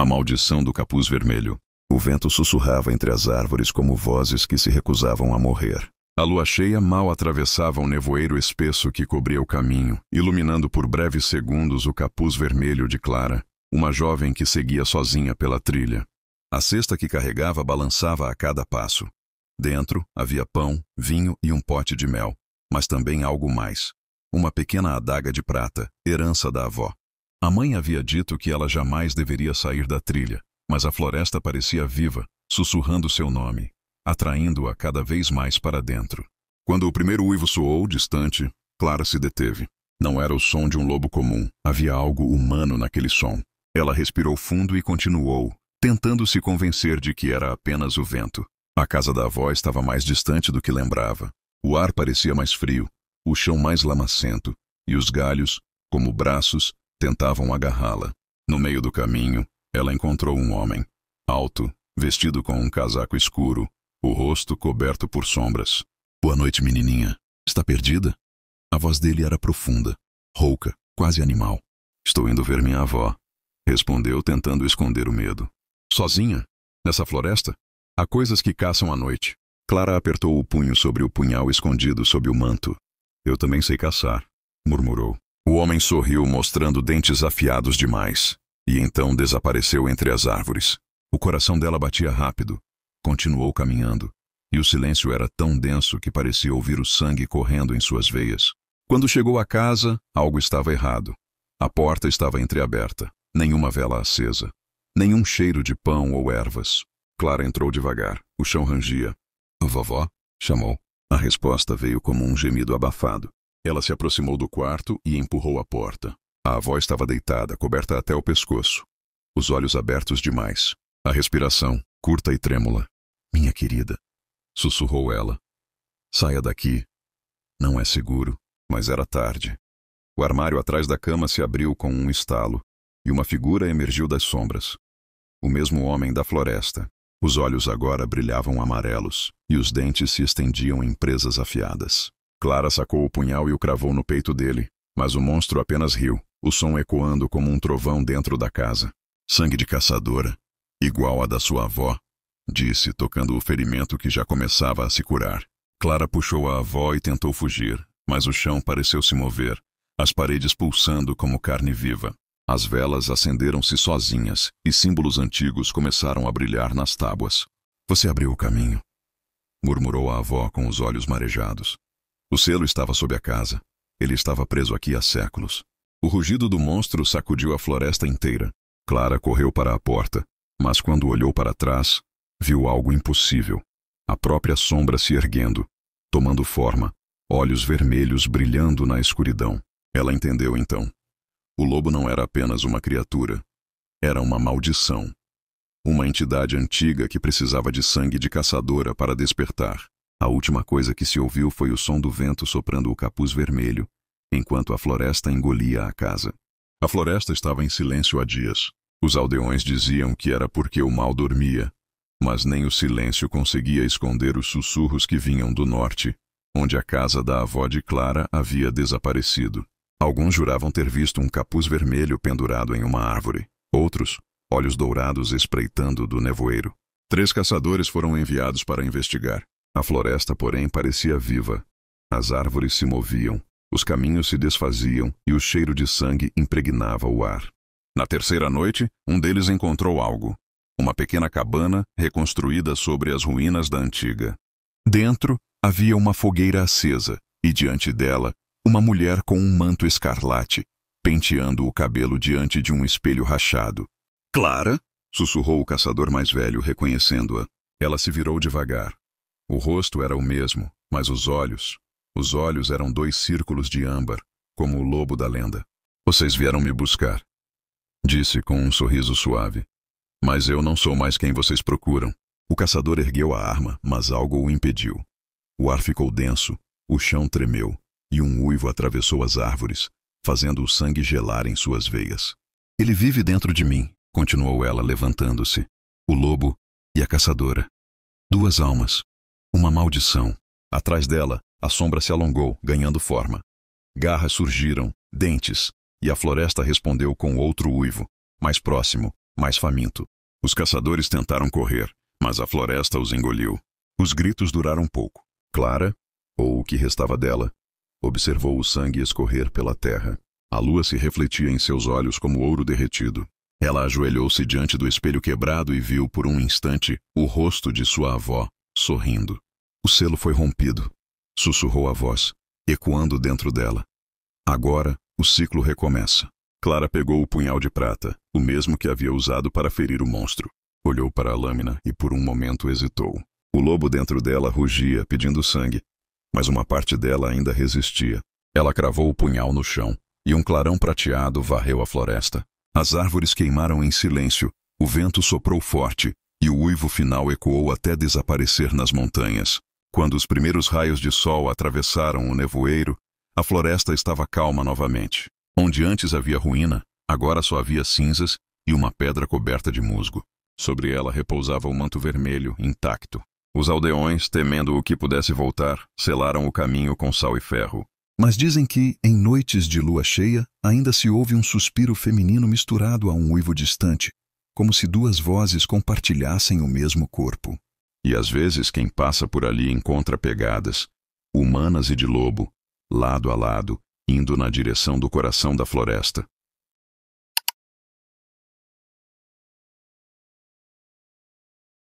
A maldição do capuz vermelho. O vento sussurrava entre as árvores como vozes que se recusavam a morrer. A lua cheia mal atravessava o nevoeiro espesso que cobria o caminho, iluminando por breves segundos o capuz vermelho de Clara, uma jovem que seguia sozinha pela trilha. A cesta que carregava balançava a cada passo. Dentro havia pão, vinho e um pote de mel, mas também algo mais. Uma pequena adaga de prata, herança da avó. A mãe havia dito que ela jamais deveria sair da trilha, mas a floresta parecia viva, sussurrando seu nome, atraindo-a cada vez mais para dentro. Quando o primeiro uivo soou, distante, Clara se deteve. Não era o som de um lobo comum, havia algo humano naquele som. Ela respirou fundo e continuou, tentando se convencer de que era apenas o vento. A casa da avó estava mais distante do que lembrava. O ar parecia mais frio, o chão mais lamacento, e os galhos, como braços, tentavam agarrá-la. No meio do caminho, ela encontrou um homem, alto, vestido com um casaco escuro, o rosto coberto por sombras. "Boa noite, menininha. Está perdida?" A voz dele era profunda, rouca, quase animal. "Estou indo ver minha avó", respondeu, tentando esconder o medo. "Sozinha? Nessa floresta? Há coisas que caçam à noite." Clara apertou o punho sobre o punhal escondido sob o manto. "Eu também sei caçar", murmurou. O homem sorriu, mostrando dentes afiados demais, e então desapareceu entre as árvores. O coração dela batia rápido. Continuou caminhando, e o silêncio era tão denso que parecia ouvir o sangue correndo em suas veias. Quando chegou à casa, algo estava errado. A porta estava entreaberta, nenhuma vela acesa, nenhum cheiro de pão ou ervas. Clara entrou devagar, o chão rangia. "Vovó?" chamou. A resposta veio como um gemido abafado. Ela se aproximou do quarto e empurrou a porta. A avó estava deitada, coberta até o pescoço. Os olhos abertos demais. A respiração, curta e trêmula. "Minha querida", sussurrou ela. "Saia daqui. Não é seguro." Mas era tarde. O armário atrás da cama se abriu com um estalo, e uma figura emergiu das sombras. O mesmo homem da floresta. Os olhos agora brilhavam amarelos, e os dentes se estendiam em presas afiadas. Clara sacou o punhal e o cravou no peito dele, mas o monstro apenas riu, o som ecoando como um trovão dentro da casa. "Sangue de caçadora, igual a da sua avó", disse, tocando o ferimento que já começava a se curar. Clara puxou a avó e tentou fugir, mas o chão pareceu se mover, as paredes pulsando como carne viva. As velas acenderam-se sozinhas e símbolos antigos começaram a brilhar nas tábuas. "Você abriu o caminho", murmurou a avó com os olhos marejados. O selo estava sob a casa. Ele estava preso aqui há séculos. O rugido do monstro sacudiu a floresta inteira. Clara correu para a porta, mas quando olhou para trás, viu algo impossível. A própria sombra se erguendo, tomando forma, olhos vermelhos brilhando na escuridão. Ela entendeu então. O lobo não era apenas uma criatura. Era uma maldição. Uma entidade antiga que precisava de sangue de caçadora para despertar. A última coisa que se ouviu foi o som do vento soprando o capuz vermelho, enquanto a floresta engolia a casa. A floresta estava em silêncio há dias. Os aldeões diziam que era porque o mal dormia, mas nem o silêncio conseguia esconder os sussurros que vinham do norte, onde a casa da avó de Clara havia desaparecido. Alguns juravam ter visto um capuz vermelho pendurado em uma árvore. Outros, olhos dourados espreitando do nevoeiro. 3 caçadores foram enviados para investigar. A floresta, porém, parecia viva. As árvores se moviam, os caminhos se desfaziam e o cheiro de sangue impregnava o ar. Na terceira noite, um deles encontrou algo. Uma pequena cabana reconstruída sobre as ruínas da antiga. Dentro, havia uma fogueira acesa e, diante dela, uma mulher com um manto escarlate, penteando o cabelo diante de um espelho rachado. "Clara?" sussurrou o caçador mais velho, reconhecendo-a. Ela se virou devagar. O rosto era o mesmo, mas os olhos eram 2 círculos de âmbar, como o lobo da lenda. "Vocês vieram me buscar", disse com um sorriso suave. "Mas eu não sou mais quem vocês procuram." O caçador ergueu a arma, mas algo o impediu. O ar ficou denso, o chão tremeu, e um uivo atravessou as árvores, fazendo o sangue gelar em suas veias. "Ele vive dentro de mim", continuou ela, levantando-se. "O lobo e a caçadora. 2 almas. Uma maldição." Atrás dela, a sombra se alongou, ganhando forma. Garras surgiram, dentes, e a floresta respondeu com outro uivo, mais próximo, mais faminto. Os caçadores tentaram correr, mas a floresta os engoliu. Os gritos duraram pouco. Clara, ou o que restava dela, observou o sangue escorrer pela terra. A lua se refletia em seus olhos como ouro derretido. Ela ajoelhou-se diante do espelho quebrado e viu por um instante o rosto de sua avó, sorrindo. O selo foi rompido, sussurrou a voz, ecoando dentro dela. Agora, o ciclo recomeça. Clara pegou o punhal de prata, o mesmo que havia usado para ferir o monstro. Olhou para a lâmina e por um momento hesitou. O lobo dentro dela rugia, pedindo sangue, mas uma parte dela ainda resistia. Ela cravou o punhal no chão, e um clarão prateado varreu a floresta. As árvores queimaram em silêncio, o vento soprou forte, e o uivo final ecoou até desaparecer nas montanhas. Quando os primeiros raios de sol atravessaram o nevoeiro, a floresta estava calma novamente. Onde antes havia ruína, agora só havia cinzas e uma pedra coberta de musgo. Sobre ela repousava o manto vermelho, intacto. Os aldeões, temendo o que pudesse voltar, selaram o caminho com sal e ferro. Mas dizem que, em noites de lua cheia, ainda se ouve um suspiro feminino misturado a um uivo distante, como se duas vozes compartilhassem o mesmo corpo. E às vezes quem passa por ali encontra pegadas, humanas e de lobo, lado a lado, indo na direção do coração da floresta.